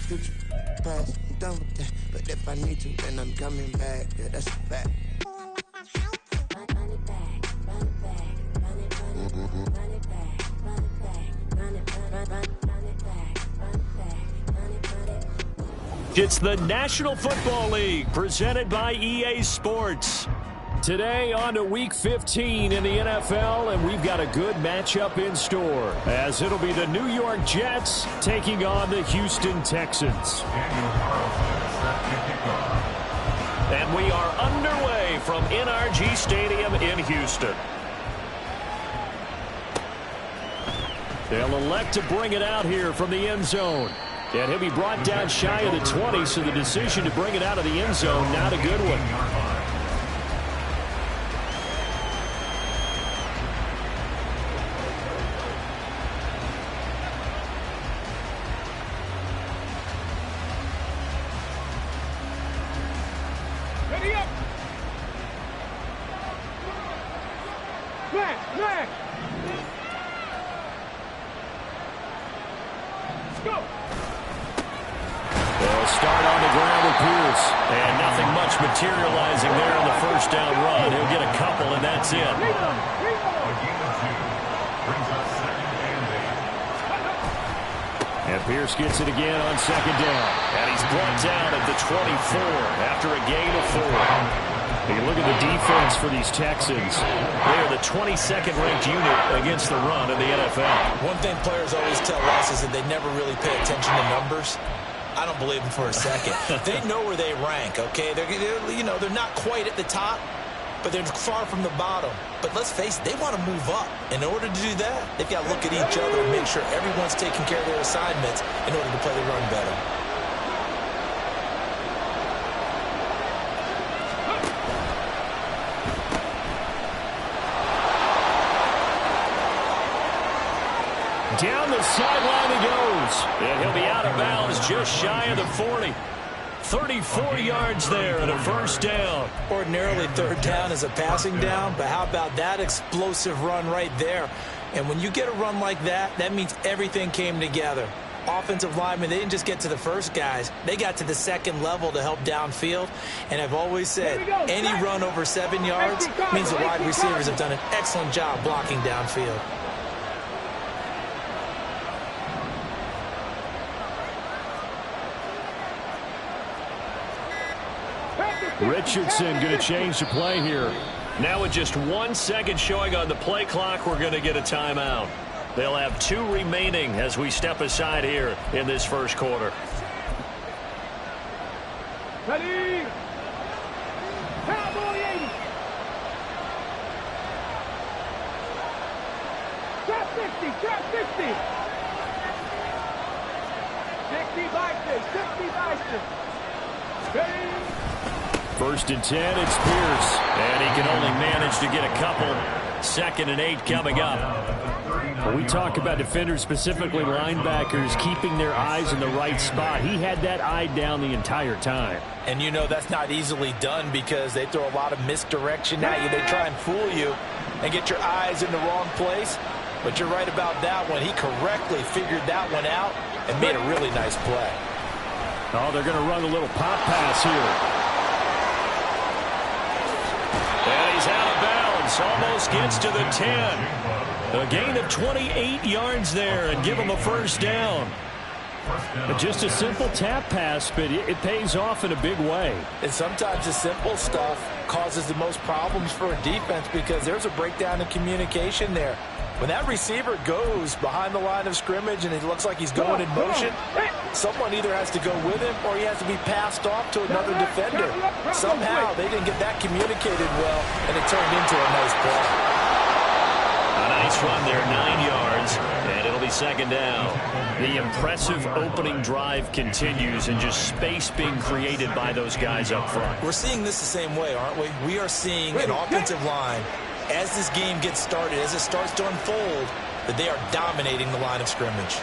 future past, I'm done with that. But if I need to, then I'm coming back. Yeah, that's a fact. It's the National Football League presented by EA Sports. Today on to Week 15 in the NFL, and we've got a good matchup in store as it'll be the New York Jets taking on the Houston Texans. And we are underway from NRG Stadium in Houston. They'll elect to bring it out here from the end zone. And he'll be brought down shy of the 20, so the decision to bring it out of the end zone, not a good one. Ready up! Flash! Let's go! They'll start on the ground with Pierce. And nothing much materializing there on the first down run. He'll get a couple, and that's it. And Pierce gets it again on second down. And he's brought down at the 24 after a gain of 4. You look at the defense for these Texans. They are the 22nd ranked unit against the run in the NFL. One thing players always tell us is that they never really pay attention to numbers. I don't believe them for a second. They know where they rank, okay? They're not quite at the top, but they're far from the bottom. But let's face it, they want to move up. In order to do that, they've got to look at each other and make sure everyone's taking care of their assignments in order to play the run better. Down the sideline he goes. And he'll be out of bounds just shy of the 40. 34 yards there and a first down. Ordinarily, third down is a passing down, but how about that explosive run right there? And when you get a run like that, that means everything came together. Offensive linemen, they didn't just get to the first guys. They got to the second level to help downfield. And I've always said, any run over 7 yards means the wide receivers have done an excellent job blocking downfield. Richardson going to change the play here. Now with just 1 second showing on the play clock, we're going to get a timeout. They'll have 2 remaining as we step aside here in this first quarter. Ready! Cowboy 80! Trap 60! Trap 60! 60 Bison! Ready! First and 10, it's Pierce. And he can only manage to get a couple. 2nd and 8 coming up. When we talk about defenders, specifically linebackers, keeping their eyes in the right spot. He had that eye down the entire time. And you know that's not easily done because they throw a lot of misdirection at you. They try and fool you and get your eyes in the wrong place. But you're right about that one. He correctly figured that one out and made a really nice play. Oh, they're going to run a little pop pass here. And he's out of bounds. Almost gets to the 10. A gain of 28 yards there and give him a first down. But just a simple tap pass, but it pays off in a big way. And sometimes the simple stuff causes the most problems for a defense because there's a breakdown in communication there. When that receiver goes behind the line of scrimmage and it looks like he's going in motion, someone either has to go with him or he has to be passed off to another defender. Somehow they didn't get that communicated well, and it turned into a nice play. A nice run there, 9 yards, and it'll be 2nd down. The impressive opening drive continues and just space being created by those guys up front. We're seeing this the same way, aren't we? We are seeing an offensive line, as this game gets started, as it starts to unfold, that they are dominating the line of scrimmage.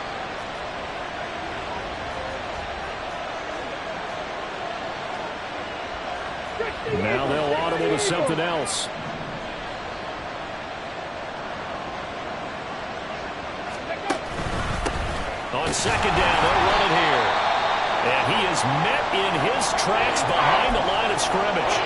Now they'll audible to something else. On 2nd down, they'll run it here. is met in his tracks behind the line of scrimmage.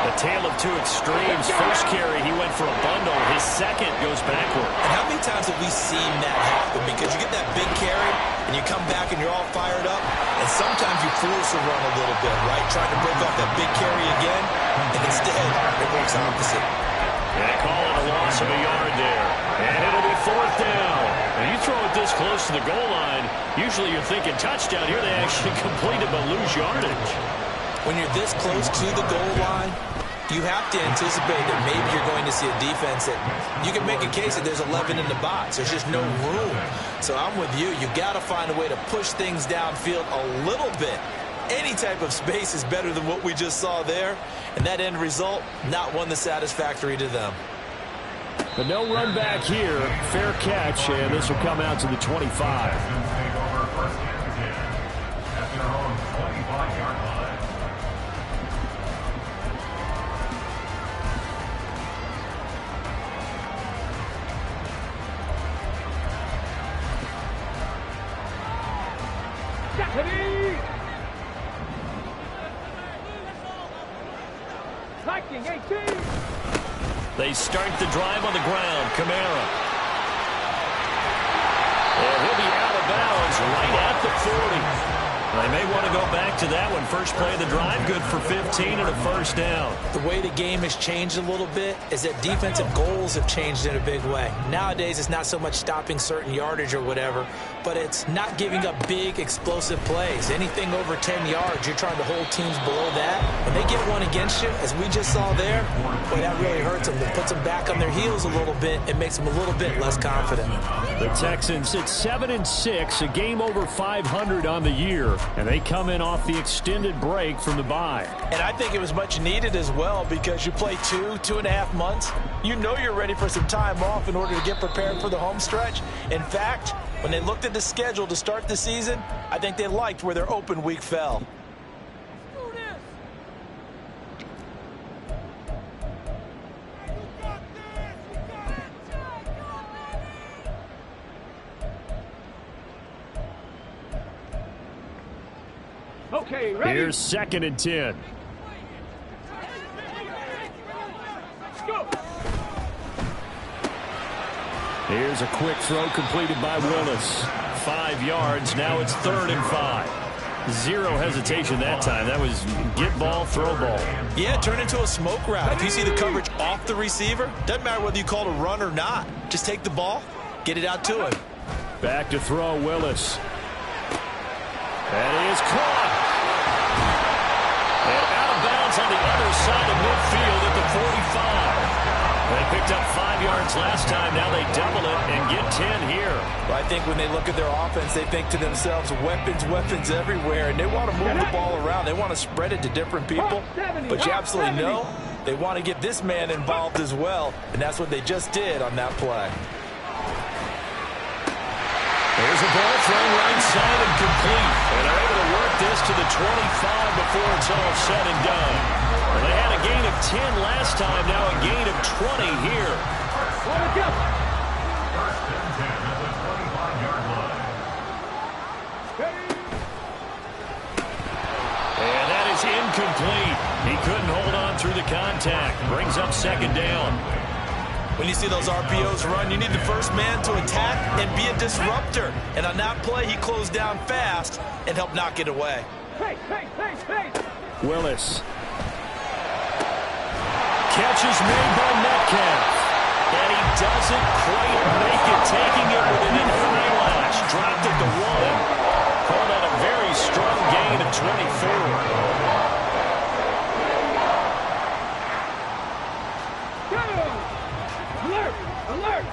A tale of two extremes. First carry, he went for a bundle. His second goes backward. And how many times have we seen that happen? Because you get that big carry, and you come back and you're all fired up, and sometimes you force a run a little bit, right? Trying to break off that big carry again, and instead it works opposite. And they call it a loss of a yard there. And it'll be fourth down. And you throw it this close to the goal line, usually you're thinking touchdown. Here they actually complete it but lose yardage. When you're this close to the goal line, you have to anticipate that maybe you're going to see a defense that you can make a case that there's 11 in the box. There's just no room. So I'm with you. You've got to find a way to push things downfield a little bit. Any type of space is better than what we just saw there. And that end result, not one that's satisfactory to them. But no run back here. Fair catch, and this will come out to the 25. Ready! Viking 18! They start the drive on the ground. Kamara. And he'll be out of bounds right at the 40. They may want to go back to that one. First play of the drive, good for 15 and a first down. The way the game has changed a little bit is that defensive goals have changed in a big way. Nowadays, it's not so much stopping certain yardage or whatever, but it's not giving up big, explosive plays. Anything over 10 yards, you're trying to hold teams below that. When they get one against you, as we just saw there, boy, that really hurts them. It puts them back on their heels a little bit. It makes them a little bit less confident. The Texans at 7-6, a game over 500 on the year, and they come in off the extended break from the bye. And I think it was much needed as well, because you play 2.5 months. You know you're ready for some time off in order to get prepared for the home stretch. In fact, when they looked at the schedule to start the season, I think they liked where their open week fell. Okay, ready? Here's 2nd and 10. Let's go. Here's a quick throw completed by Willis. 5 yards. Now it's 3rd and 5. Zero hesitation that time. That was get ball, throw ball. Yeah, turn into a smoke route. If you see the coverage off the receiver, doesn't matter whether you call it a run or not. Just take the ball, get it out to him. Back to throw, Willis. That is caught. And out of bounds on the other side of midfield at the 45. They picked up 5 yards last time. Now they double it and get 10 here. Well, I think when they look at their offense, they think to themselves, weapons, weapons everywhere. And they want to move the ball around. They want to spread it to different people. But you absolutely know they want to get this man involved as well. And that's what they just did on that play. There's a ball thrown right side and complete. And they're able to work this to the 25 before it's all said and done. Well, they had a gain of 10 last time, now a gain of 20 here. And that is incomplete. He couldn't hold on through the contact. Brings up 2nd down. When you see those RPOs run, you need the first man to attack and be a disruptor. And on that play, he closed down fast and helped knock it away. Hey. Willis. Catch is made by Metcalf. And he doesn't quite make it, taking it with an in-high lash. Dropped it to 1. Call that a very strong gain of 24. Alert!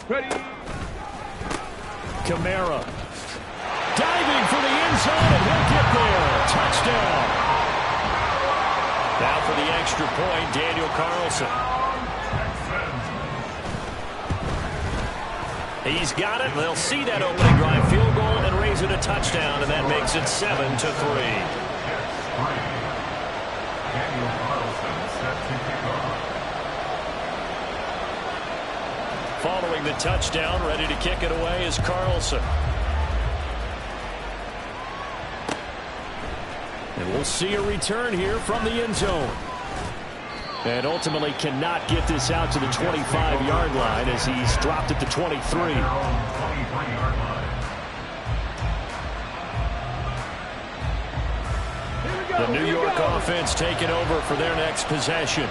Ready? Kamara. Diving for the end zone, and he'll get there. Touchdown. Now for the extra point, Daniel Carlson. He's got it. They'll see that opening drive field goal and raise it a touchdown, and that makes it 7-3. Following the touchdown, ready to kick it away is Carlson. And we'll see a return here from the end zone. And ultimately cannot get this out to the 25-yard line as he's dropped at the 23. The New York offense taking over for their next possession.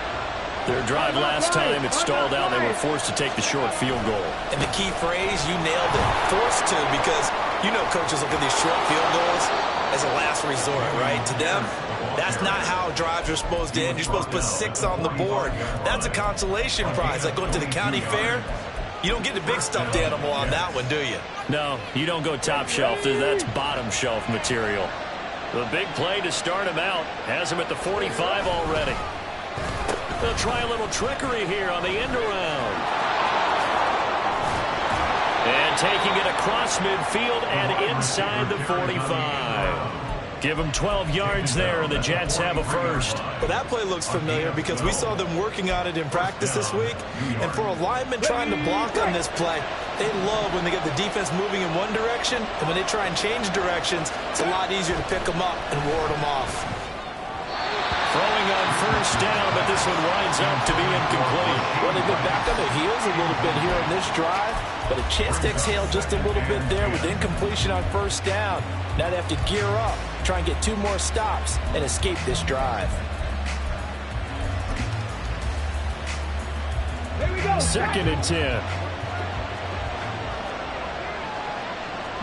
Their drive last time, it stalled out. They were forced to take the short field goal. And the key phrase, you nailed it. Forced to, because you know coaches look at these short field goals as a last resort, right? To them, that's not how drives are supposed to end. You're supposed to put 6 on the board. That's a consolation prize. Like going to the county fair, you don't get the big stuffed animal on that one, do you? No, you don't go top shelf. That's bottom shelf material. The big play to start him out. Has him at the 45 already. They'll try a little trickery here on the end around. And taking it across midfield and inside the 45. Give them 12 yards there, and the Jets have a first. Well, that play looks familiar because we saw them working on it in practice this week. And for a lineman trying to block on this play, they love when they get the defense moving in one direction. And when they try and change directions, it's a lot easier to pick them up and ward them off. Throwing on first down, but this one winds up to be incomplete. Well, they've been back on their heels a little bit here in this drive, but a chance to exhale just a little bit there with incompletion on first down. Now they have to gear up, try and get 2 more stops, and escape this drive. Here we go. 2nd and 10.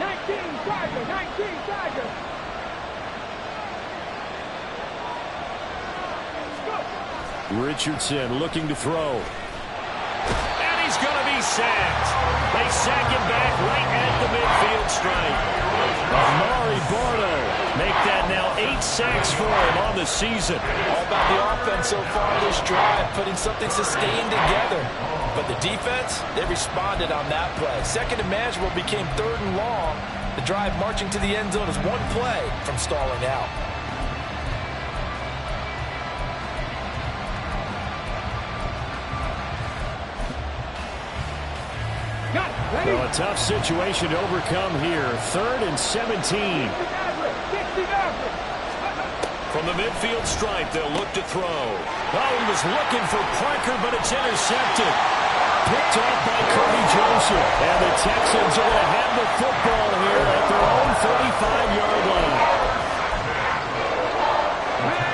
19 Tigers, 19 Tigers. Richardson looking to throw. And he's going to be sacked. They sack him back right at the midfield stripe. Amari Barno make that now 8 sacks for him on the season. All about the offense so far this drive, putting something sustained together. But the defense, they responded on that play. 2nd and manageable became 3rd and long. The drive marching to the end zone is 1 play from stalling out. Well, a tough situation to overcome here. 3rd and 17. From the midfield stripe, they'll look to throw. Oh, he was looking for Parker, but it's intercepted. Picked off by Cody Joseph. And the Texans are going to have the football here at their own 35-yard line.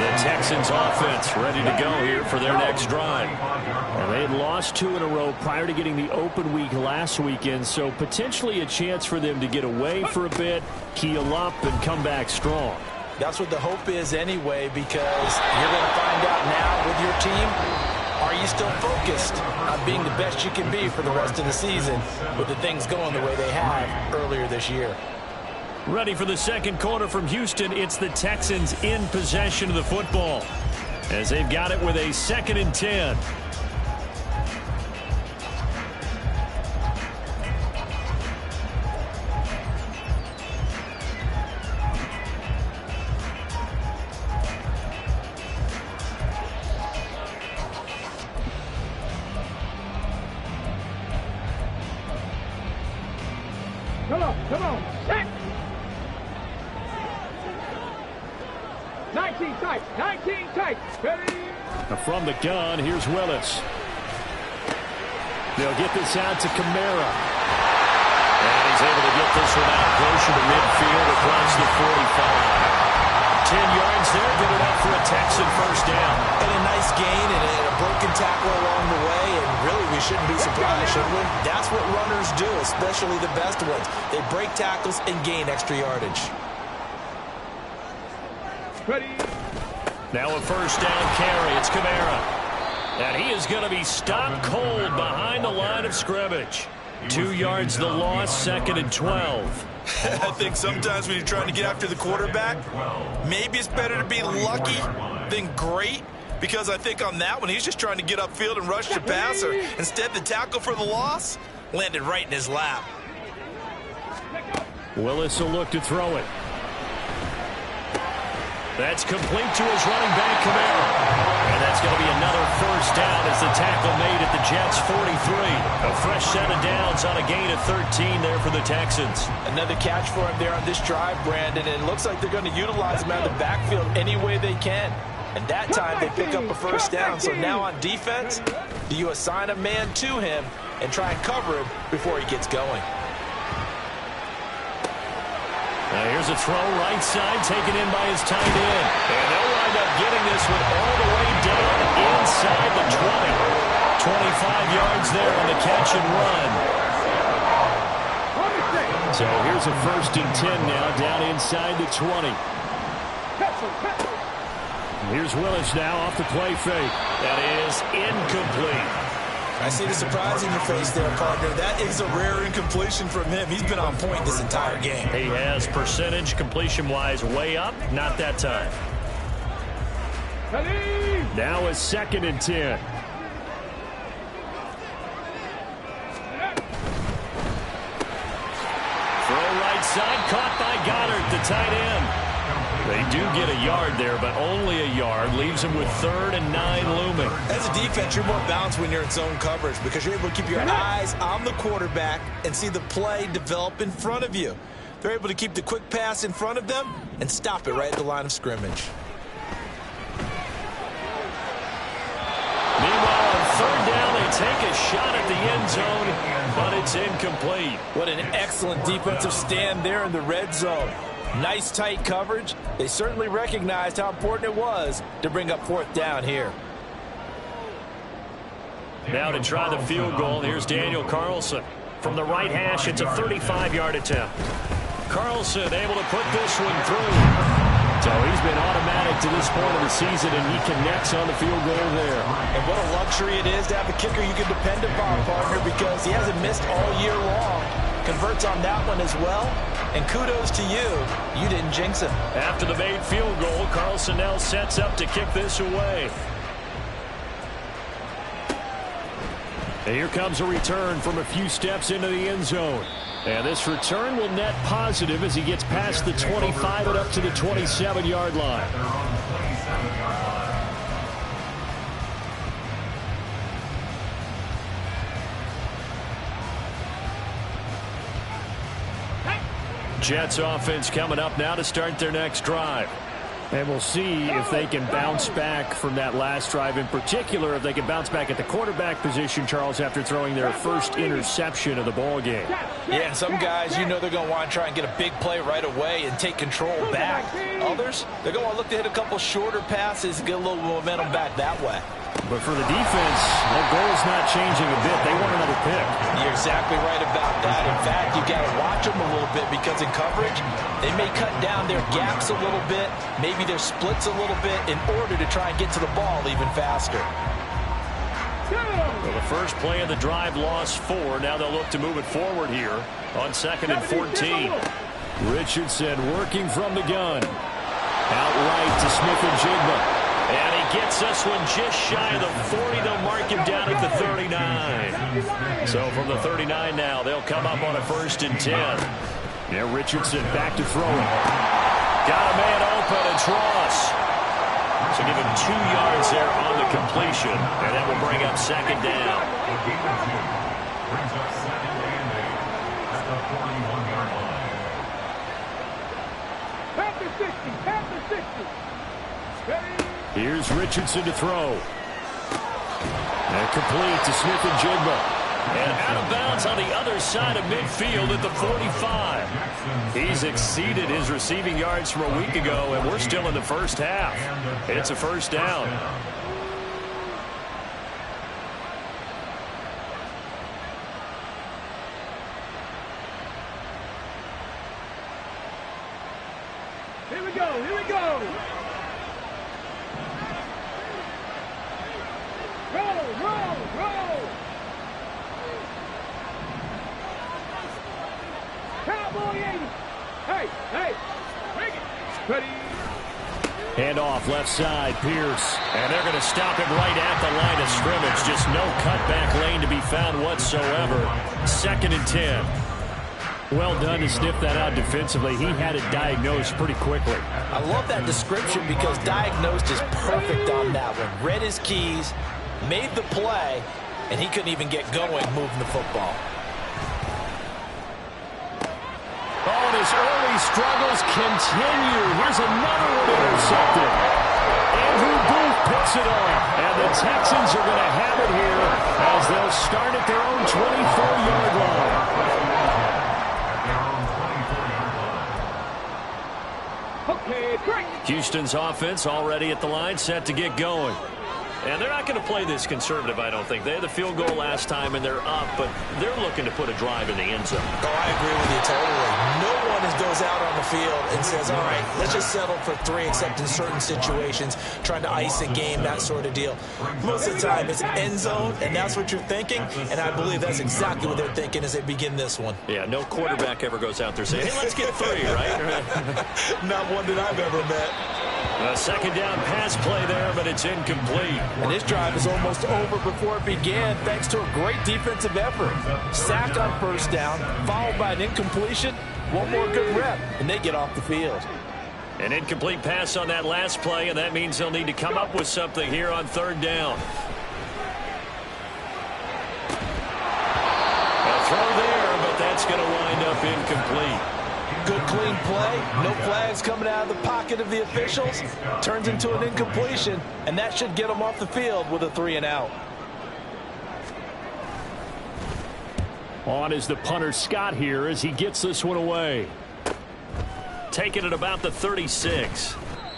The Texans offense ready to go here for their next drive. And they had lost 2 in a row prior to getting the open week last weekend, so potentially a chance for them to get away for a bit, keel up, and come back strong. That's what the hope is anyway, because you're going to find out now with your team, are you still focused on being the best you can be for the rest of the season with the things going the way they have earlier this year? Ready for the second quarter from Houston. It's the Texans in possession of the football as they've got it with a 2nd and 10. Come on, set. 19 tight, 19 tight. Ready? From the gun, here's Willis. They'll get this out to Kamara. And he's able to get this one out closer to midfield across the 45. 10 yards there, good enough for a Texan first down. And a nice gain and a broken tackle along the way, and really we shouldn't be surprised, should we? That's what runners do, especially the best ones. They break tackles and gain extra yardage. Ready? Now a first down carry. It's Kamara. And he is going to be stopped cold behind the line of scrimmage. 2 yards the loss, 2nd and 12. I think sometimes when you're trying to get after the quarterback, maybe it's better to be lucky than great, because I think on that one, he's just trying to get upfield and rush the passer. Instead, the tackle for the loss landed right in his lap. Willis will look to throw it. That's complete to his running back, Kamara. And that's going to be another first down as the tackle made at the Jets' 43. A fresh set of downs on a gain of 13 there for the Texans. Another catch for him there on this drive, Brandon, and it looks like they're going to utilize him out of the backfield any way they can. And that time they pick up a first down. So now on defense, do you assign a man to him and try and cover him before he gets going? Now here's a throw right side taken in by his tight end. And they'll wind up getting this one all the way down inside the 20. 25 yards there on the catch and run. So here's a 1st and 10 now down inside the 20. Here's Willis now off the play fake. That is incomplete. I see the surprise in your face there, partner. That is a rare incompletion from him. He's been on point this entire game. He has percentage completion-wise way up. Not that time. Now a 2nd and 10. Throw right side, caught by Goddard, the tight end. They do get a yard there, but only a yard. Leaves them with 3rd and 9 looming. As a defense, you're more balanced when you're in zone coverage because you're able to keep your eyes on the quarterback and see the play develop in front of you. They're able to keep the quick pass in front of them and stop it right at the line of scrimmage. Meanwhile, on 3rd down, they take a shot at the end zone, but it's incomplete. What an excellent defensive stand there in the red zone. Nice tight coverage. They certainly recognized how important it was to bring up 4th down here. Now to try the field goal, here's Daniel Carlson. From the right hash, it's a 35-yard attempt. Carlson able to put this one through. So he's been automatic to this point of the season, and he connects on the field goal there. And what a luxury it is to have a kicker you can depend upon, partner, because he hasn't missed all year long. Converts on that one as well. And kudos to you. You didn't jinx him. After the made field goal, Carlson now sets up to kick this away. And here comes a return from a few steps into the end zone. And this return will net positive as he gets past the 25 and up to the 27-yard line. Jets offense coming up now to start their next drive. And we'll see if they can bounce back from that last drive. In particular, if they can bounce back at the quarterback position, Charles, after throwing their first interception of the ball game. Yeah, and some guys, you know they're going to want to try and get a big play right away and take control back. Others, they're going to look to hit a couple shorter passes and get a little momentum back that way. But for the defense, the goal's not changing a bit. They want another pick. You're exactly right about that. In fact, you've got to watch them a little bit because in coverage, they may cut down their gaps a little bit, maybe their splits a little bit in order to try and get to the ball even faster. Well, the first play of the drive lost 4. Now they'll look to move it forward here on 2nd and 14. Richardson working from the gun. Out right to Smith-Njigba. And he gets this one just shy of the 40. They'll mark him down at the 39. So from the 39 now, they'll come up on a 1st and 10. Yeah, Richardson back to throwing. Got a man open, and Tross. So give him 2 yards there on the completion. And that will bring up 2nd down. Here's Richardson to throw. And complete to Smith-Njigba. And out of bounds on the other side of midfield at the 45. He's exceeded his receiving yards from a week ago, and we're still in the first half. It's a 1st down. Here we go, here we go. Roll. Cowboy 80. Hey, bring it. Ready. Hand off left side, Pierce. And they're going to stop him right at the line of scrimmage. Just no cutback lane to be found whatsoever. 2nd and 10. Well done to sniff that out defensively. He had it diagnosed pretty quickly. I love that description because diagnosed is perfect on that one. Read his keys, made the play, and he couldn't even get going moving the football. Oh, and his early struggles continue. Here's another one intercepted. Andrew Booth picks it off. And the Texans are going to have it here as they'll start at their own 24-yard line. Okay, great. Houston's offense already at the line, set to get going. And they're not going to play this conservative, I don't think. They had the field goal last time, and they're up, but they're looking to put a drive in the end zone. Oh, I agree with you totally. No one goes out on the field and says, all right, let's just settle for 3, except in certain situations, trying to ice a game, that sort of deal. Most of the time, it's end zone, and that's what you're thinking, and I believe that's exactly what they're thinking as they begin this one. Yeah, no quarterback ever goes out there saying, hey, let's get 3, right? Not one that I've ever met. A second down pass play there, but it's incomplete. And this drive is almost over before it began thanks to a great defensive effort. Sack on first down, followed by an incompletion. One more good rep, and they get off the field. An incomplete pass on that last play, and that means they'll need to come up with something here on third down. A throw there, but that's going to wind up incomplete. Good clean play, no flags coming out of the pocket of the officials. Turns into an incompletion, and that should get them off the field with a 3 and out. On is the punter Scott here as he gets this one away. Taking it about the 36.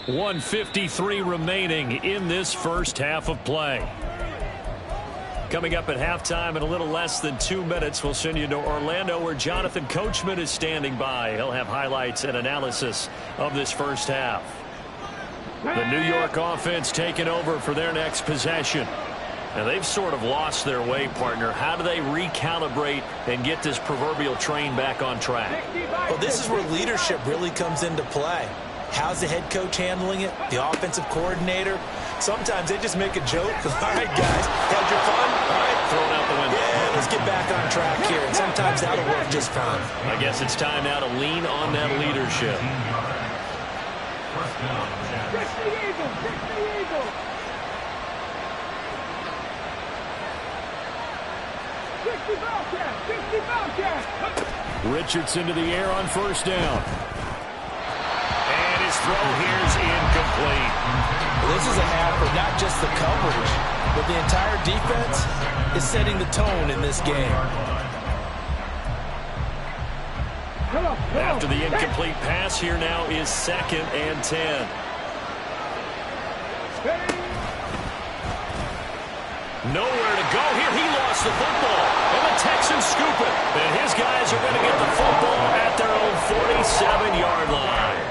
1:53 remaining in this first half of play. Coming up at halftime in a little less than 2 minutes, we'll send you to Orlando where Jonathan Coachman is standing by. He'll have highlights and analysis of this first half. The New York offense taking over for their next possession. Now, they've sort of lost their way, partner. How do they recalibrate and get this proverbial train back on track? Well, this is where leadership really comes into play. How's the head coach handling it? The offensive coordinator? Sometimes they just make a joke. All right, guys, had your fun? All right, throw it out the window. Yeah, let's get back on track here. And sometimes that'll work just fine. I guess it's time now to lean on that leadership. Kick the Eagle, kick the Eagle. Kick the Bobcat, kick the Bobcat. Richardson to the air on first down. And his throw here's incomplete. Well, this is a half for not just the coverage, but the entire defense is setting the tone in this game. After the incomplete pass, here now is 2nd and 10. Nowhere to go here. He lost the football. And the Texans scoop it. And his guys are going to get the football at their own 47-yard line.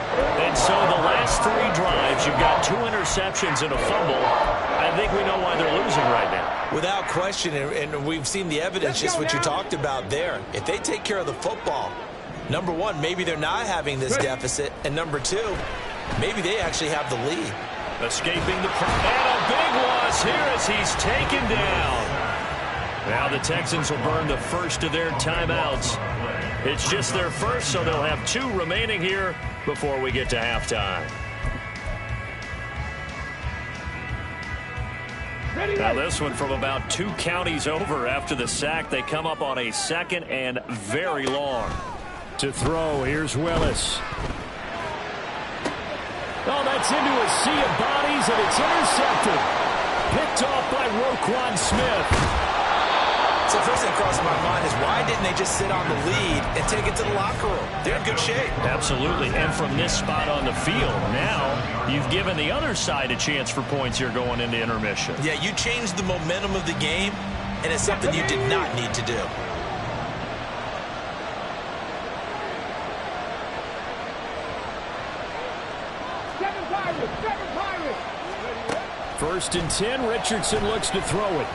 And so the last 3 drives, you've got 2 interceptions and a fumble. I think we know why they're losing right now. Without question, and we've seen the evidence, just what you talked about there. If they take care of the football, number 1, maybe they're not having this deficit. And number 2, maybe they actually have the lead. Escaping the and a big loss here as he's taken down. Now the Texans will burn the first of their timeouts. It's just their first, so they'll have 2 remaining here before we get to halftime. Now this one from about 2 counties over after the sack. They come up on a 2nd and very long. To throw, here's Willis. Oh, that's into a sea of bodies, and it's intercepted. Picked off by Roquan Smith. So first thing crossed my mind is why didn't they just sit on the lead and take it to the locker room? They're in good shape. Absolutely, and from this spot on the field, now you've given the other side a chance for points here going into intermission. Yeah, you changed the momentum of the game, and it's something you did not need to do. First and 10, Richardson looks to throw it.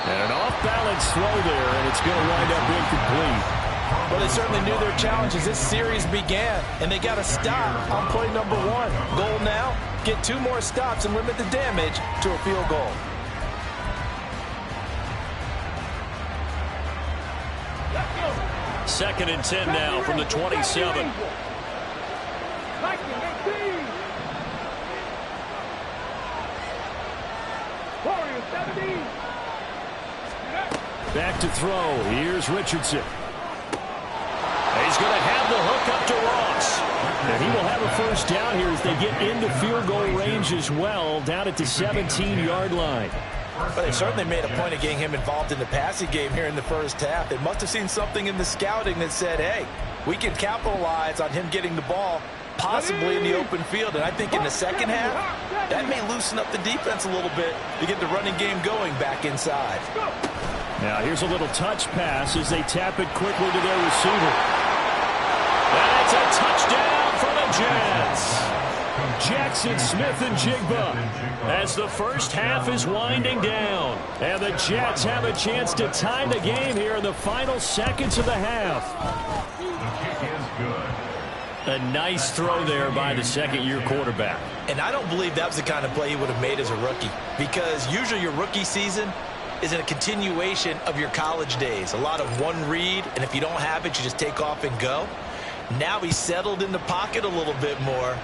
And an off-balance throw there, and it's going to wind up incomplete. Well, they certainly knew their challenge as this series began, and they got to stop on play number 1. Goal now, get 2 more stops and limit the damage to a field goal. 2nd and 10 now from the 27. Back to throw. Here's Richardson. He's going to have the hook up to Ross. And he will have a first down here as they get into field goal range as well, down at the 17-yard line. But they certainly made a point of getting him involved in the passing game here in the first half. They must have seen something in the scouting that said, hey, we can capitalize on him getting the ball possibly in the open field. And I think in the second half, that may loosen up the defense a little bit to get the running game going back inside. Now here's a little touch pass as they tap it quickly to their receiver. That's a touchdown for the Jets. Jackson Smith and Jigba as the first half is winding down. And the Jets have a chance to tie the game here in the final seconds of the half. A nice throw there by the second-year quarterback. And I don't believe that was the kind of play he would have made as a rookie, because usually your rookie season is in a continuation of your college days. A lot of one read, and if you don't have it, you just take off and go. Now he's settled in the pocket a little bit more,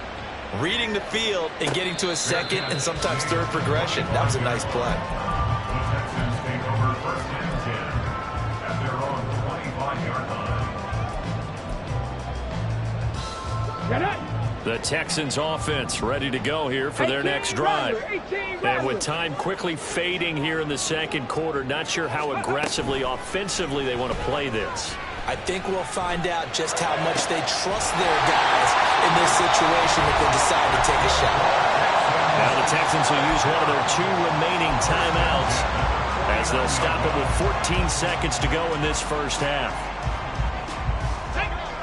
reading the field and getting to a second and sometimes third progression. That was a nice play. The Texans offense ready to go here for their next drive. And with time quickly fading here in the second quarter, not sure how aggressively offensively they want to play this. I think we'll find out just how much they trust their guys in this situation if they decide to take a shot. Now the Texans will use one of their 2 remaining timeouts as they'll stop it with 14 seconds to go in this first half.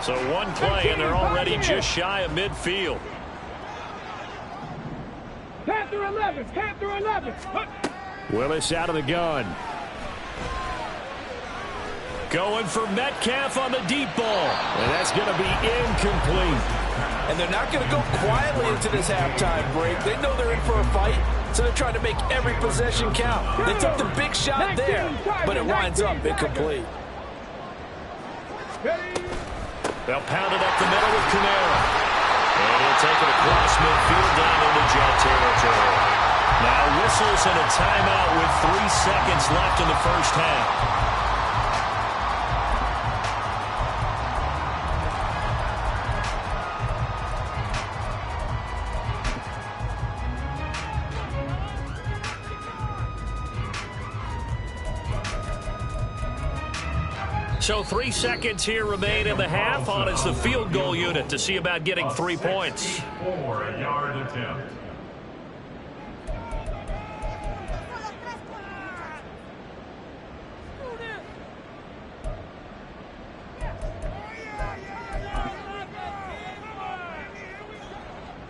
So one play, and they're already just shy of midfield. Panther 11, Panther 11. Willis out of the gun. Going for Metcalf on the deep ball. And that's going to be incomplete. And they're not going to go quietly into this halftime break. They know they're in for a fight, so they're trying to make every possession count. They took the big shot there, but it winds up incomplete. They'll pound it up the middle with Kamara. And he'll take it across midfield down into Jet territory. Now whistles and a timeout with 3 seconds left in the first half. So 3 seconds here remain in the half. On is the field goal unit to see about getting 3 points. 4-yard attempt.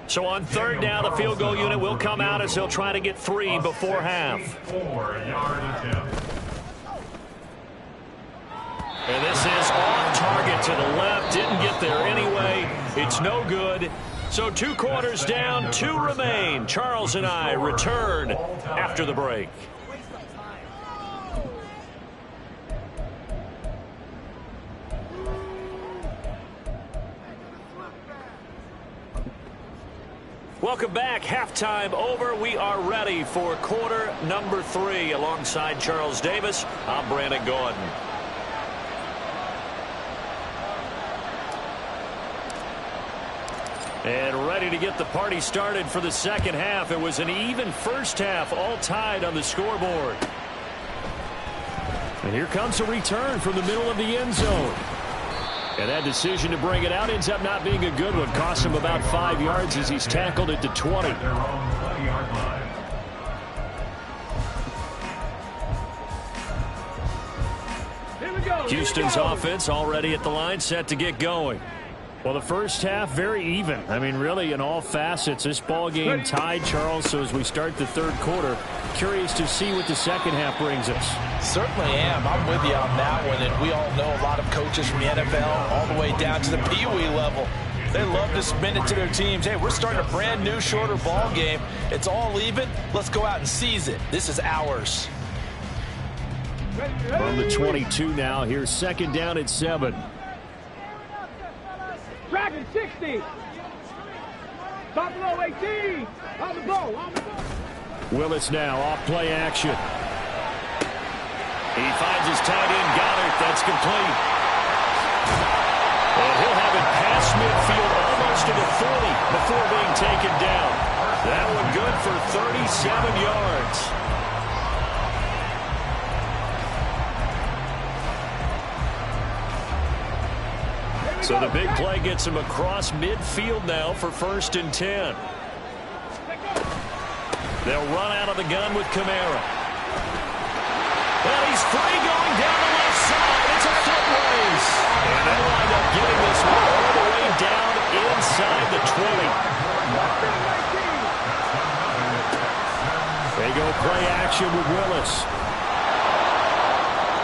So on third down, the field goal unit will come out as they'll try to get 3 before half. 4-yard attempt. And this is off target to the left. Didn't get there anyway. It's no good. So 2 quarters down, 2 remain. Charles and I return after the break. Welcome back. Halftime over. We are ready for quarter number 3. Alongside Charles Davis, I'm Brandon Gordon. And ready to get the party started for the second half. It was an even first half, all tied on the scoreboard. And here comes a return from the middle of the end zone. And that decision to bring it out ends up not being a good one. Cost him about 5 yards as he's tackled at the 20. Houston's offense already at the line, set to get going. Well, the first half, very even. I mean, really, in all facets, this ball game tied, Charles. So as we start the third quarter, curious to see what the second half brings us. Certainly am. I'm with you on that one. And we all know a lot of coaches from the NFL all the way down to the Pee Wee level. They love to submit it to their teams. Hey, we're starting a brand new, shorter ball game. It's all even. Let's go out and seize it. This is ours. From the 22 now, here's second down at 7. back at 60. Top low 18. On the ball, on the ball. Willis now off play action. He finds his tight end, Goddard. That's complete. And he'll have it past midfield almost to the 40 before being taken down. That one good for 37 yards. So the big play gets him across midfield now for 1st and 10. They'll run out of the gun with Kamara. And he's free going down the left side. It's a foot race. And they'll wind up getting this one all the way down inside the 20. They go play action with Willis.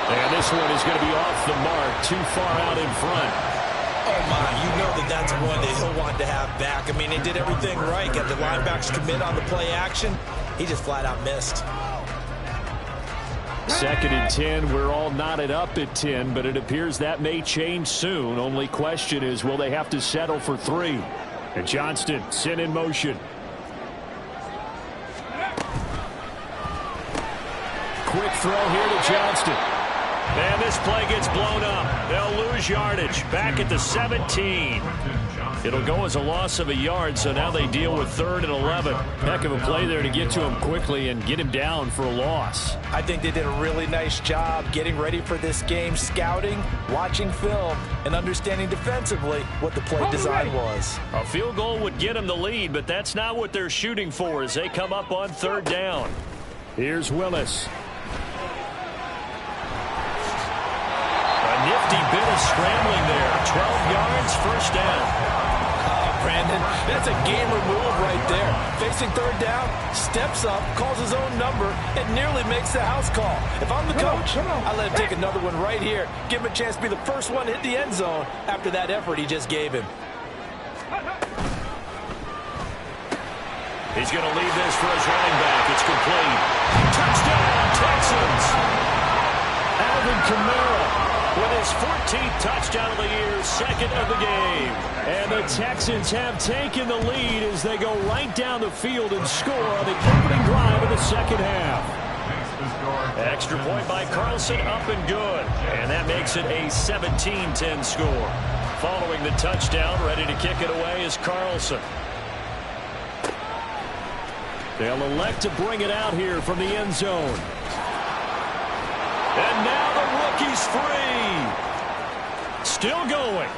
And this one is going to be off the mark, too far out in front. Oh, my, you know that's one that he'll want to have back. I mean, he did everything right. Got the linebackers commit on the play action. He just flat out missed. 2nd and 10. We're all knotted up at 10, but it appears that may change soon. Only question is, will they have to settle for 3? And Johnston sent in motion. Quick throw here to Johnston. And this play gets blown up. They'll lose yardage. Back at the 17. It'll go as a loss of a yard, so now they deal with 3rd and 11. Heck of a play there to get to him quickly and get him down for a loss. I think they did a really nice job getting ready for this game, scouting, watching film, and understanding defensively what the play design was. A field goal would get them the lead, but that's not what they're shooting for as they come up on 3rd down. Here's Willis. Nifty bit of scrambling there. 12 yards, 1st down. Brandon, that's a gamer move right there. Facing 3rd down, steps up, calls his own number, and nearly makes the house call. If I'm the coach, I let him take another one right here. Give him a chance to be the first one to hit the end zone after that effort he just gave him. He's going to leave this for his running back. It's complete. Touchdown, Texans. Alvin Kamara with his 14th touchdown of the year, 2nd of the game. And the Texans have taken the lead as they go right down the field and score on the opening drive of the 2nd half. Extra point by Carlson, up and good. And that makes it a 17-10 score. Following the touchdown, ready to kick it away is Carlson. They'll elect to bring it out here from the end zone. And now the rookie's free. Still going.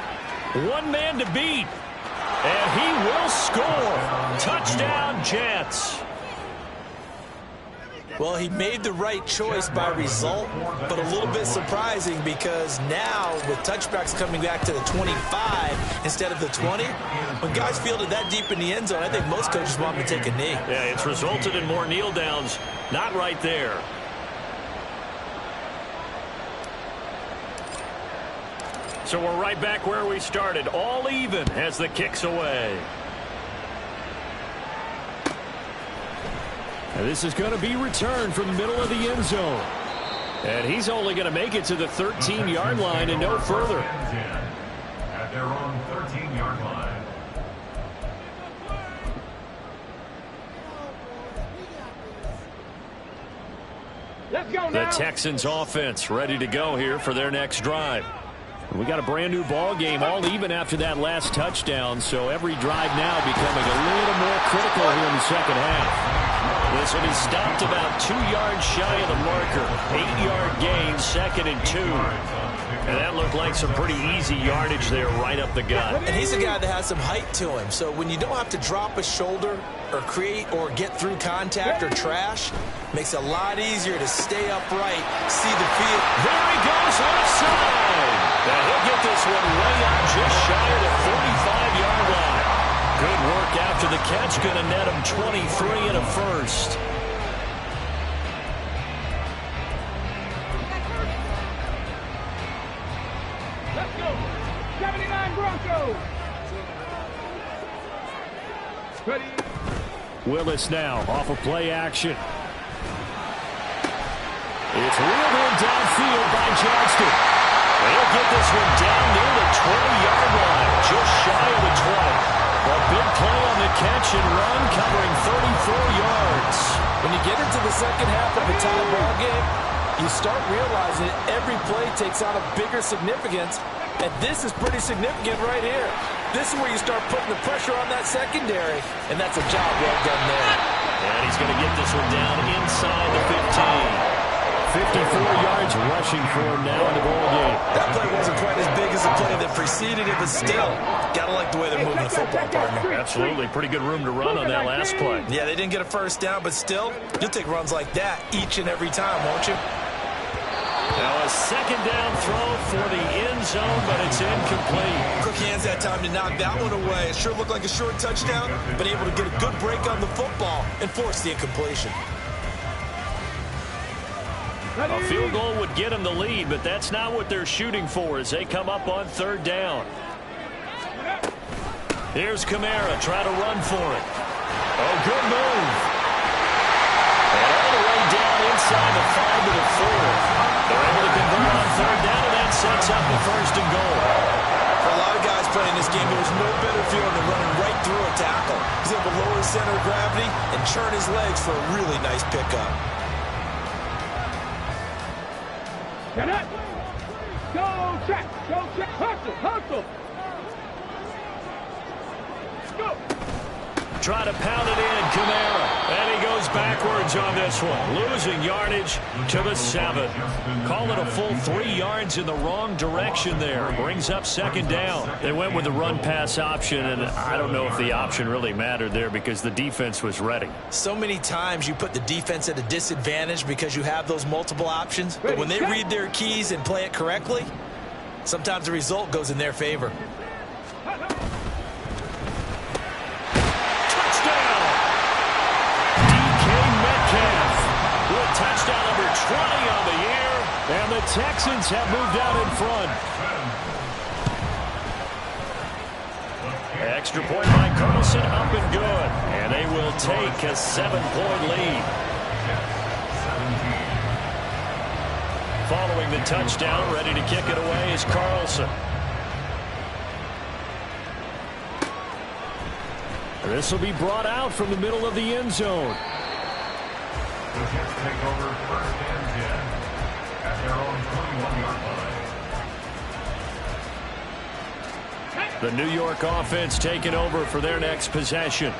One man to beat. And he will score. Touchdown, Jets. Well, he made the right choice by result, but a little bit surprising because now with touchbacks coming back to the 25 instead of the 20, when guys fielded that deep in the end zone, I think most coaches want him to take a knee. Yeah, it's resulted in more kneel downs. Not right there. So we're right back where we started. All even as the kick's away. And this is going to be returned from the middle of the end zone. And he's only going to make it to the 13-yard line and no further. At their own 13-yard line. Let's go The now. Texans offense ready to go here for their next drive. We got a brand new ball game, all even after that last touchdown, so every drive now becoming a little more critical here in the 2nd half. This will be stopped about 2 yards shy of the marker. 8-yard gain, 2nd and 2. And that looked like some pretty easy yardage there right up the gut. And he's a guy that has some height to him, so when you don't have to drop a shoulder or create or get through contact or trash, makes it a lot easier to stay upright, see the field. There he goes, offside. And he'll get this one way out just shy of the 45-yard line. Good work after the catch, going to net him 23 and a first. Let's go. 79 Broncos. Ready. Willis now off of play action. It's reeled in downfield by Johnston. They'll get this one down near the 20-yard line, just shy of second half of a tie ball game, you start realizing that every play takes on a bigger significance, and this is pretty significant right here. This is where you start putting the pressure on that secondary, and that's a job well done there. And he's going to get this one down inside the 15. 54 yards rushing for him now in the ball game. That play wasn't quite as big as the play that preceded it, but still, got to like the way they're moving the football, partner. Absolutely. Pretty good room to run on that last play. Yeah, they didn't get a first down, but still, you'll take runs like that each and every time, won't you? Now a second down throw for the end zone, but it's incomplete. Quick hands that time to knock that one away. It sure looked like a short touchdown, but able to get a good break on the football and force the incompletion. A field goal would get them the lead, but that's not what they're shooting for as they come up on third down. Here's Kamara trying to run for it. Oh, good move. And all the way down inside the 5 to the 4. They're able to convert on third down, and that sets up the first and goal. For a lot of guys playing this game, there's no better feeling than running right through a tackle. He's able to lower his center of gravity and churn his legs for a really nice pickup. Get it! Go check! Go check! Hustle! Hustle! Go! Try to pound it in, Kamara. And he goes backwards on this one. Losing yardage to the 7. Call it a full 3 yards in the wrong direction there. Brings up second down. They went with the run-pass option, and I don't know if the option really mattered there because the defense was ready. So many times you put the defense at a disadvantage because you have those multiple options. But when they read their keys and play it correctly, sometimes the result goes in their favor. Touchdown number 20 on the year, and the Texans have moved out in front. Extra point by Carlson, up and good. And they will take a 7-point lead. Following the touchdown, ready to kick it away is Carlson. This will be brought out from the middle of the end zone. The Jets take over first and 10 at their own 21-yard line. The New York offense taking over for their next possession.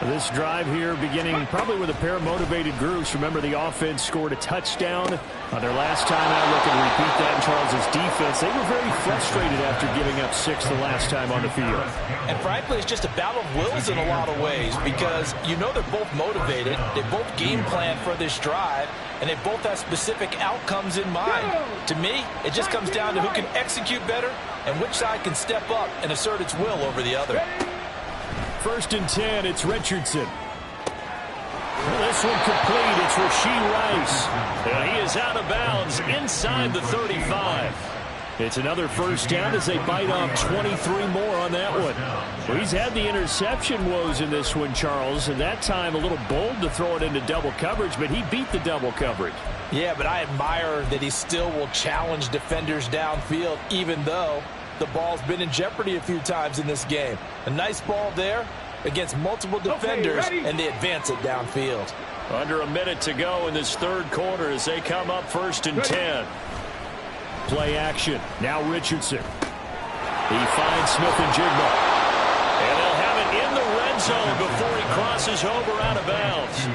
This drive here beginning probably with a pair of motivated groups. Remember, the offense scored a touchdown on their last time out. Looking to repeat that in Charles's defense. They were very frustrated after giving up 6 the last time on the field. And frankly, it's just a battle of wills in a lot of ways because you know they're both motivated. They both game plan for this drive, and they both have specific outcomes in mind. To me, it just comes down to who can execute better and which side can step up and assert its will over the other. First and 10, it's Richardson. This one complete. It's Rashee Rice. He is out of bounds inside the 35. It's another first down as they bite off 23 more on that one. Well, he's had the interception woes in this one, Charles, and that time a little bold to throw it into double coverage, but he beat the double coverage. Yeah, but I admire that he still will challenge defenders downfield, even though the ball's been in jeopardy a few times in this game. A nice ball there against multiple defenders, and they advance it downfield. Under a minute to go in this third quarter as they come up first and 10. Play action. Now Richardson. He finds Smith and Jigma. And they'll have it in the red zone before he crosses over out of bounds.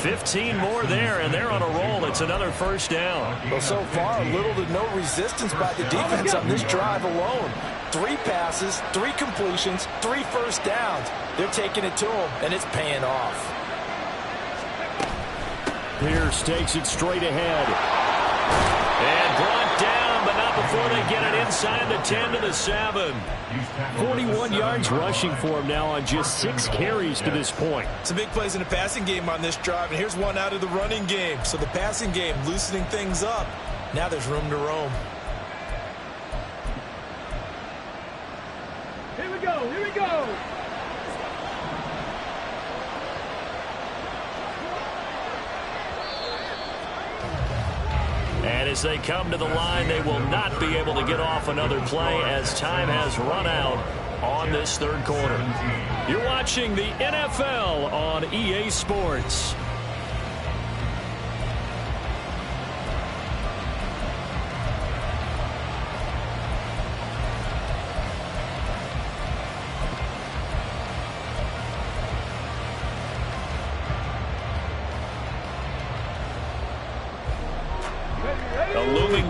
15 more there, and they're on a roll. It's another first down. Well, so far, little to no resistance by the defense on this drive alone. 3 passes, 3 completions, 3 first downs. They're taking it to him, and it's paying off. Pierce takes it straight ahead. And brought down, but not before they get it inside the 10 to the 7. 41 yards rushing for him now on just 6 carries to this point. Some big plays in the passing game on this drive, and here's one out of the running game. So the passing game loosening things up. Now there's room to roam. Here we go, here we go. And as they come to the line, they will not be able to get off another play as time has run out on this third quarter. You're watching the NFL on EA Sports.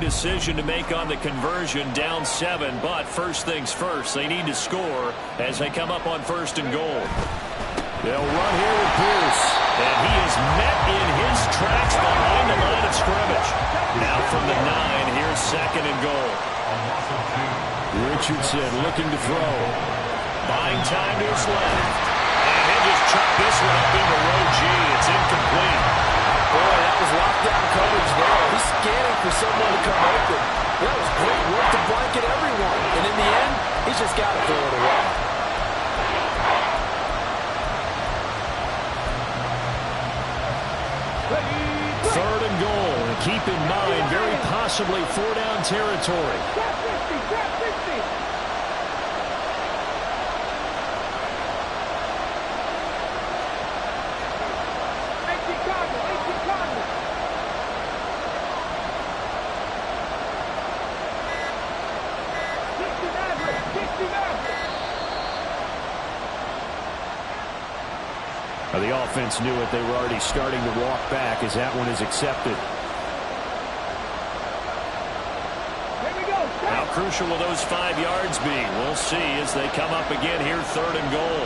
decision to make on the conversion, down 7. But first things first, they need to score as they come up on 1st and goal. They'll run here with Bruce. And he is met in his tracks behind the line of scrimmage. Now from the 9, here's 2nd and goal. Richardson looking to throw. Buying time to his left. And he'll just chuck this one up into row G. It's incomplete. Boy, that was lockdown coverage there. He's scanning for someone to come open. That was great work to blanket everyone. And in the end, he's just got to throw it away. Third and goal. And keep in mind, very possibly 4-down territory. The offense knew it. They were already starting to walk back as that one is accepted. How crucial will those 5 yards be? We'll see as they come up again here, 3rd and goal.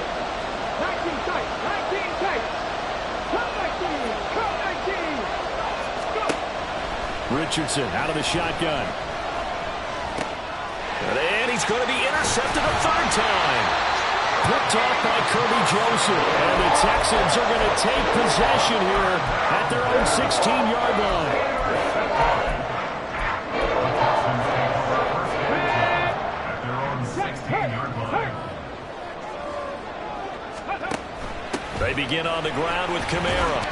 19 tight, 19 tight. Come 19, come 19. Go. Richardson out of the shotgun. And he's going to be intercepted a 3rd time. Picked off by Kirby Joseph. And the Texans are going to take possession here at their own 16-yard line. At their own 16-yard line. They begin on the ground with Kamara.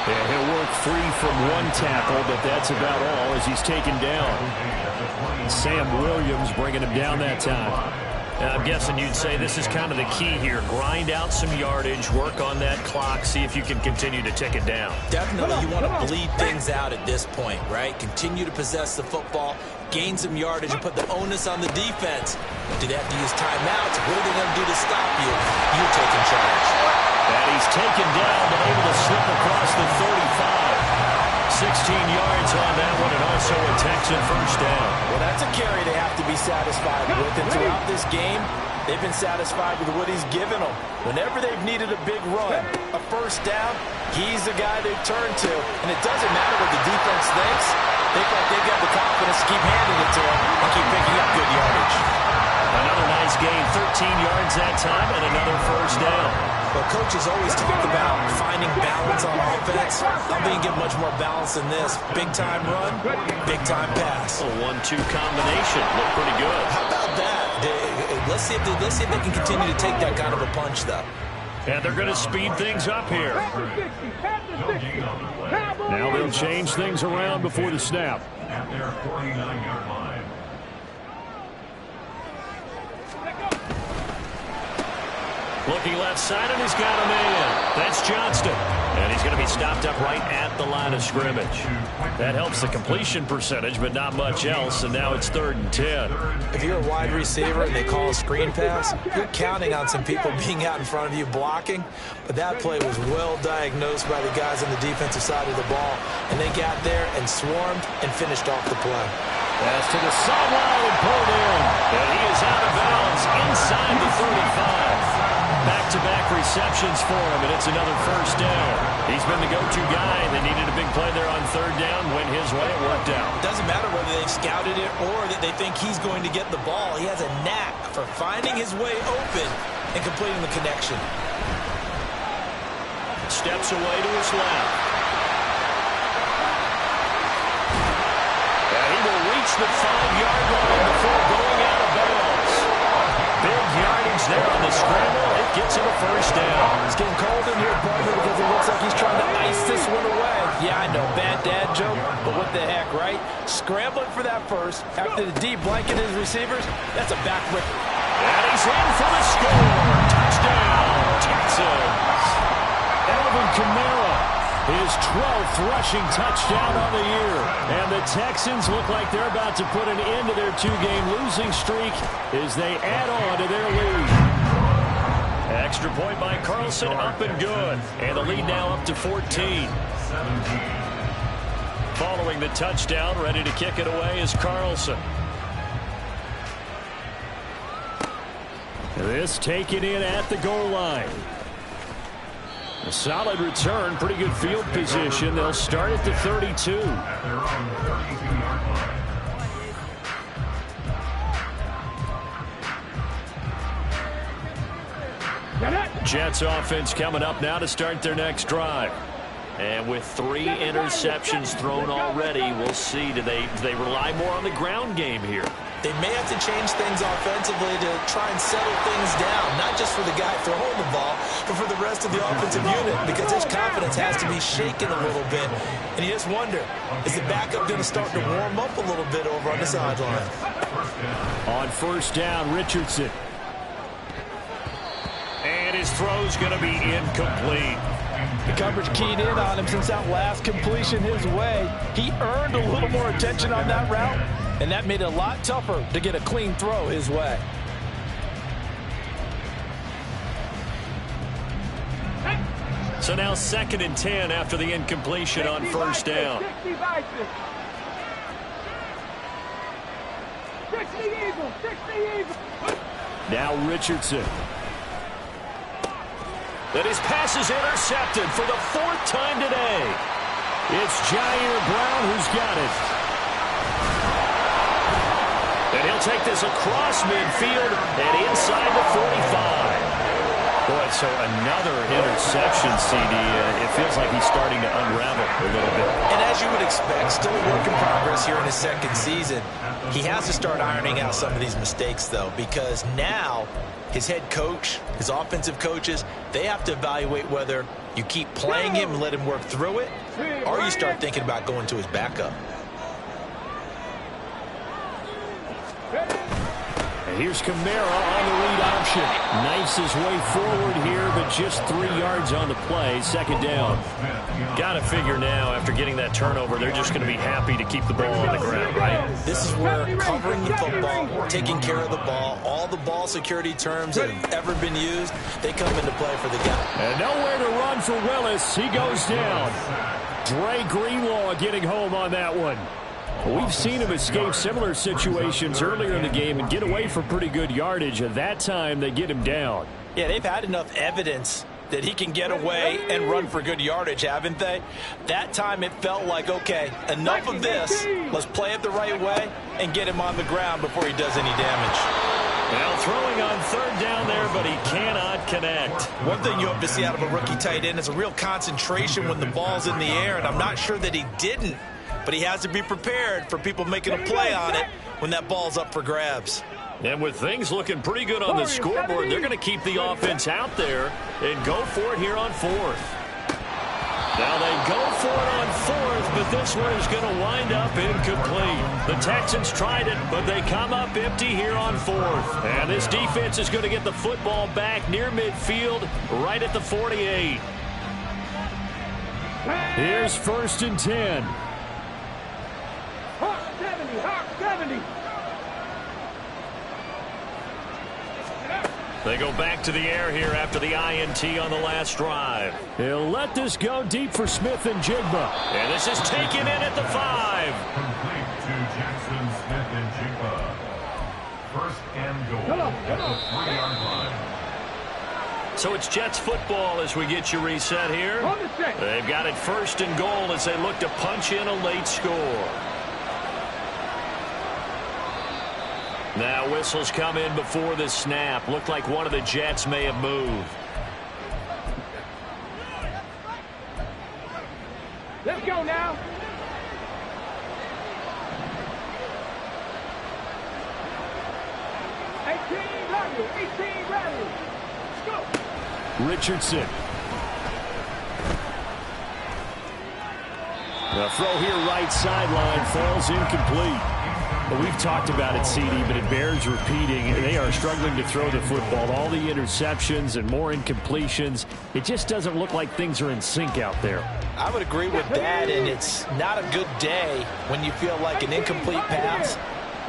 Yeah, he'll work free from one tackle, but that's about all as he's taken down. Sam Williams bringing him down that time. I'm guessing you'd say this is kind of the key here. Grind out some yardage, work on that clock, see if you can continue to tick it down. Definitely you want to bleed things out at this point, right? Continue to possess the football, gain some yardage, and put the onus on the defense. Do they have to use timeouts? What are they going to do to stop you? You're taking charge. And he's taken down, but able to slip across the 35. 16 yards on that one, and also a Texan first down. Well, that's a carry they have to be satisfied with. And throughout this game, they've been satisfied with what he's given them. Whenever they've needed a big run, a first down, he's the guy they turn to. And it doesn't matter what the defense thinks. They think like they've got the confidence to keep handing it to him and keep picking up good yardage. Another nice gain, 13 yards that time, and another first down. Well, coaches always talk about finding balance on offense. I'm being given much more balance than this. Big-time run, big-time pass. A 1-2 combination. Looked pretty good. How about that? Let's see if they can continue to take that kind of a punch, though. And they're going to speed things up here. Now they'll change things around before the snap. At their 49-yard line. Looking left side, and he's got a man. That's Johnston. And he's going to be stopped up right at the line of scrimmage. That helps the completion percentage, but not much else, and now it's 3rd and 10. If you're a wide receiver and they call a screen pass, you're counting on some people being out in front of you blocking, but that play was well diagnosed by the guys on the defensive side of the ball, and they got there and swarmed and finished off the play. Pass to the sideline and pulled in. And he is out of bounds inside the 35. Back-to-back receptions for him, and it's another first down. He's been the go-to guy. They needed a big play there on 3rd down. Went his way. It worked out. It doesn't matter whether they've scouted it or that they think he's going to get the ball. He has a knack for finding his way open and completing the connection. Steps away to his left. And he will reach the 5-yard line before going out of bounds. Big yardage there on the scramble. It gets him a first down. It's getting cold in here, partner, because it looks like he's trying to ice this one away. Yeah, I know, bad dad joke, but what the heck, right? Scrambling for that first after the deep blanket his receivers, that's a backbreaker. And he's in for the score. Touchdown, Texans. Alvin Kamara, his 12th rushing touchdown on the year. And the Texans look like they're about to put an end to their 2-game losing streak as they add on to their lead. Extra point by Carlson, up and good. And the lead now up to 14. Following the touchdown, ready to kick it away is Carlson. This taken in at the goal line. A solid return, pretty good field position. They'll start at the 32. At their own 32-yard line. Jets offense coming up now to start their next drive. And with 3 interceptions thrown already, we'll see. Do they rely more on the ground game here? They may have to change things offensively to try and settle things down, not just for the guy throwing the ball, but for the rest of the offensive unit, because his confidence has to be shaken a little bit. And you just wonder, is the backup going to start to warm up a little bit over on the sideline? On first down, Richardson. And his throw's going to be incomplete. The coverage keyed in on him since that last completion his way. He earned a little more attention on that route, and that made it a lot tougher to get a clean throw his way. So now 2nd and 10 after the incompletion on first down. Now Richardson. And his pass is intercepted for the 4th time today. It's Jair Brown who's got it. And he'll take this across midfield and inside the 45. Boy, so another interception, CD. It feels like he's starting to unravel a little bit. And as you would expect, still a work in progress here in his 2nd season. He has to start ironing out some of these mistakes, though, because now his head coach, his offensive coaches, they have to evaluate whether you keep playing him and let him work through it, or you start thinking about going to his backup. And here's Kamara on the read option. Knifes his way forward here, but just 3 yards on the play. 2nd down. Got to figure now, after getting that turnover, they're just going to be happy to keep the ball on the ground, right? This is where covering the football, taking care of the ball, all the ball security terms that have ever been used, they come into play for the guy. And nowhere to run for Willis. He goes down. Dre Greenlaw getting home on that one. We've seen him escape similar situations earlier in the game and get away for pretty good yardage. At that time, they get him down. Yeah, they've had enough evidence that he can get away and run for good yardage, haven't they? That time it felt like, okay, enough of this. Let's play it the right way and get him on the ground before he does any damage. Now throwing on 3rd down there, but he cannot connect. One thing you hope to see out of a rookie tight end is a real concentration when the ball's in the air, and I'm not sure that he didn't. But he has to be prepared for people making a play on it when that ball's up for grabs. And with things looking pretty good on the scoreboard, they're going to keep the offense out there and go for it here on 4th. Now they go for it on 4th, but this one is going to wind up incomplete. The Texans tried it, but they come up empty here on 4th. And this defense is going to get the football back near midfield, right at the 48. Here's 1st and 10. Hawk 70, Hawk 70. They go back to the air here after the INT on the last drive. He'll let this go deep for Smith and Jigba. And this is taken in at the 5. Complete to Jackson, Smith, and Jigba. 1st and goal at the 3-yard line. So it's Jets football as we get you reset here. They've got it 1st and goal as they look to punch in a late score. Now whistles come in before the snap. Looked like one of the Jets may have moved. Let's go now. Eighteen ready. Let's go. Richardson. The throw here right sideline falls incomplete. Well, we've talked about it, CD, but it bears repeating. They are struggling to throw the football. All the interceptions and more incompletions. It just doesn't look like things are in sync out there. I would agree with that, and it's not a good day when you feel like an incomplete pass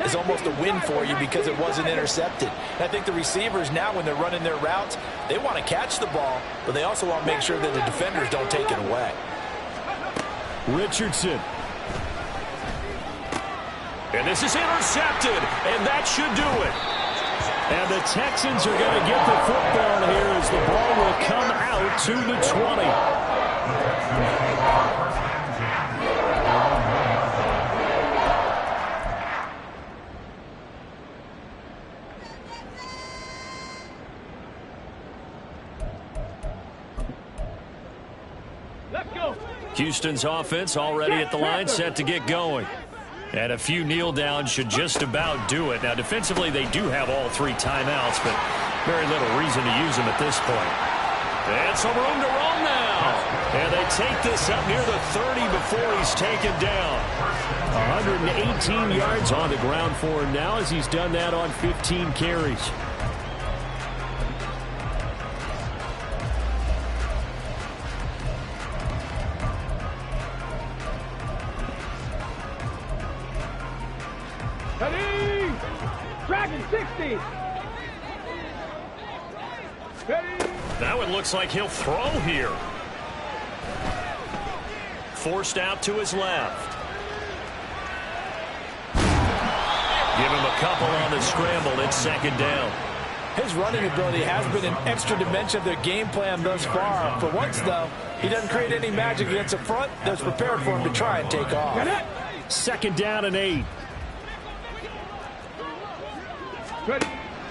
is almost a win for you because it wasn't intercepted. And I think the receivers now, when they're running their routes, they want to catch the ball, but they also want to make sure that the defenders don't take it away. Richardson. And this is intercepted, and that should do it. And the Texans are going to get the football here as the ball will come out to the 20. Let's go. Houston's offense already at the line, set to get going. And a few kneel downs should just about do it. Now, defensively, they do have all 3 timeouts, but very little reason to use them at this point. And some room to run now. And they take this up near the 30 before he's taken down. 118 yards on the ground for him now as he's done that on 15 carries. Ready. Dragon 60. Ready. That one looks like he'll throw here. Forced out to his left. Give him a couple on the scramble. It's second down. His running ability has been an extra dimension of their game plan thus far. For once, though, he doesn't create any magic against the front that's prepared for him to try and take off. Second down and 8. Ready.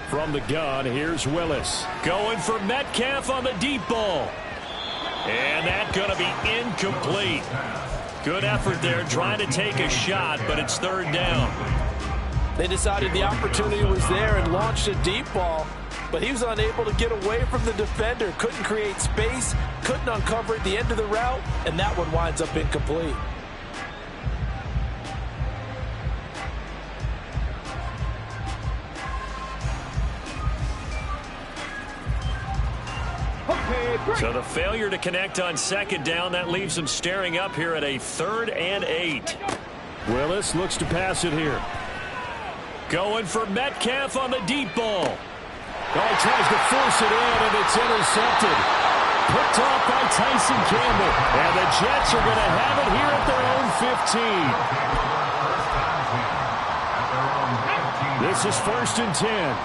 From the gun, here's Willis. Going for Metcalf on the deep ball. And that's going to be incomplete. Good effort there trying to take a shot, but it's third down. They decided the opportunity was there and launched a deep ball, but he was unable to get away from the defender. Couldn't create space, couldn't uncover at the end of the route, and that one winds up incomplete. So the failure to connect on second down, that leaves them staring up here at a 3rd and 8. Willis looks to pass it here. Going for Metcalf on the deep ball. Oh, he tries to force it in, and it's intercepted. Picked off by Tyson Campbell. And the Jets are going to have it here at their own 15. This is 1st and 10.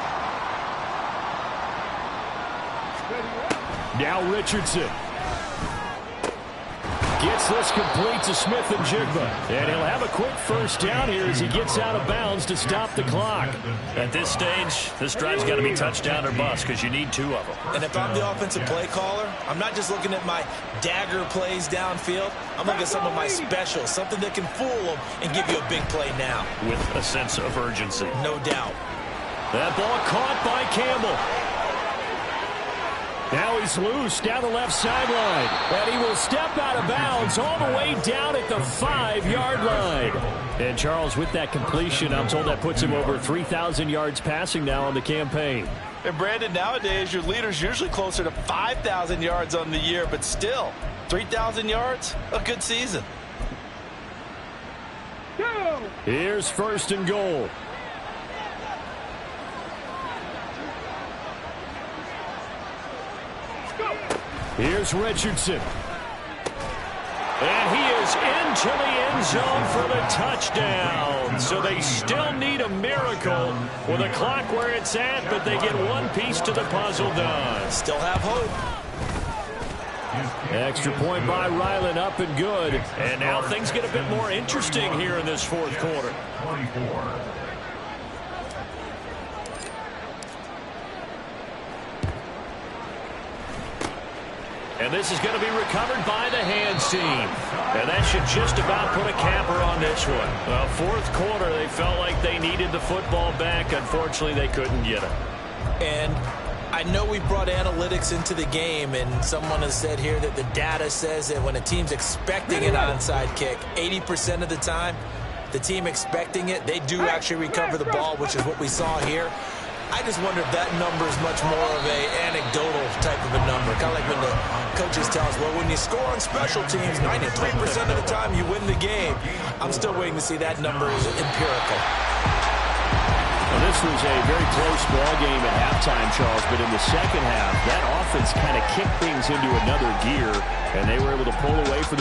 Now Richardson gets this complete to Smith-Njigba. And he'll have a quick first down here as he gets out of bounds to stop the clock. At this stage, this drive's got to be touchdown or bust because you need 2 of them. And if I'm the offensive play caller, I'm not just looking at my dagger plays downfield. I'm looking at some of my specials, something that can fool them and give you a big play now. With a sense of urgency. No doubt. That ball caught by Campbell. Now he's loose down the left sideline. And he will step out of bounds all the way down at the 5-yard line. And Charles, with that completion, I'm told that puts him over 3,000 yards passing now on the campaign. And Brandon, nowadays your leader's usually closer to 5,000 yards on the year, but still, 3,000 yards, a good season. Here's 1st and goal. Here's Richardson. And he is into the end zone for the touchdown. So they still need a miracle with the clock where it's at, but they get one piece to the puzzle done. Still have hope. Extra point by Ryland, up and good. And now things get a bit more interesting here in this 4th quarter. 24. And this is going to be recovered by the hands team. And that should just about put a capper on this one. Well, 4th quarter, they felt like they needed the football back. Unfortunately, they couldn't get it. And I know we brought analytics into the game, and someone has said here that the data says that when a team's expecting an onside kick, 80% of the time, the team expecting it, they do actually recover the ball, which is what we saw here. I just wonder if that number is much more of a anecdotal type of a number. Kind of like when the coaches tell us, well, when you score on special teams, 93% of the time you win the game. I'm still waiting to see that number is empirical. Well, this was a very close ball game at halftime, Charles, but in the second half, that offense kind of kicked things into another gear, and they were able to pull away for the